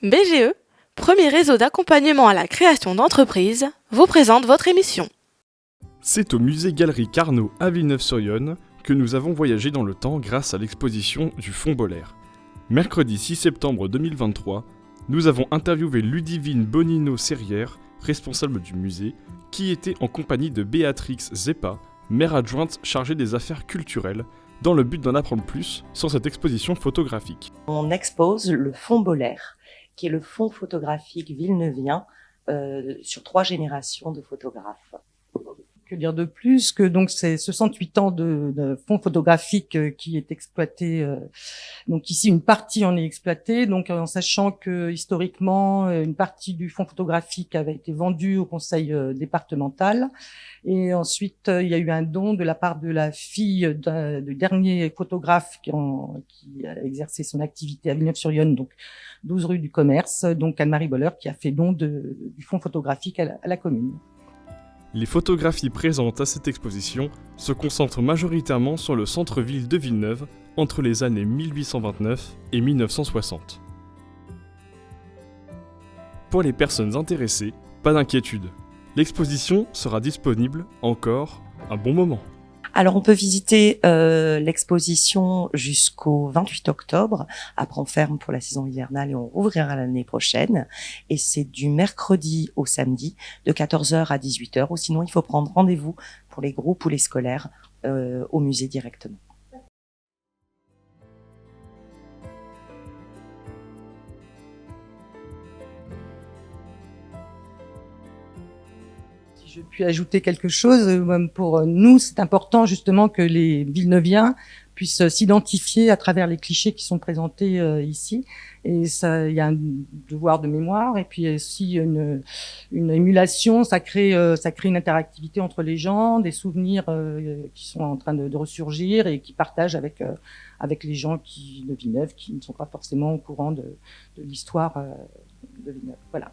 BGE, premier réseau d'accompagnement à la création d'entreprises, vous présente votre émission. C'est au musée Galerie Carnot à Villeneuve-sur-Yonne que nous avons voyagé dans le temps grâce à l'exposition du Fonds Boller. Mercredi 6 septembre 2023, nous avons interviewé Ludivine Bonino-Serrière, responsable du musée, qui était en compagnie de Béatrix Zeppa, maire adjointe chargée des affaires culturelles, dans le but d'en apprendre plus sur cette exposition photographique. On expose le Fonds Boller, qui est le fonds photographique villeneuvain sur 3 générations de photographes. Que dire de plus que donc c'est 68 ans de fonds photographique qui est exploité. Donc ici une partie en est exploitée, donc en sachant que historiquement une partie du fonds photographique avait été vendue au conseil départemental, et ensuite il y a eu un don de la part de la fille du dernier photographe qui a exercé son activité à Villeneuve-sur-Yonne, donc 12 rue du Commerce, donc Anne-Marie Boller, qui a fait don du fonds photographique à la commune. Les photographies présentes à cette exposition se concentrent majoritairement sur le centre-ville de Villeneuve entre les années 1829 et 1960. Pour les personnes intéressées, pas d'inquiétude, l'exposition sera disponible encore un bon moment. Alors on peut visiter l'exposition jusqu'au 28 octobre. Après on ferme pour la saison hivernale et on rouvrira l'année prochaine. Et c'est du mercredi au samedi de 14h à 18h. Ou sinon il faut prendre rendez-vous pour les groupes ou les scolaires au musée directement. Je puis ajouter quelque chose. Pour nous, c'est important justement que les Villeneuviens puissent s'identifier à travers les clichés qui sont présentés ici. Et ça, il y a un devoir de mémoire et puis aussi une émulation. Ça crée une interactivité entre les gens, des souvenirs qui sont en train de ressurgir et qui partagent avec les gens de Villeneuve qui ne sont pas forcément au courant de l'histoire de Villeneuve. Voilà.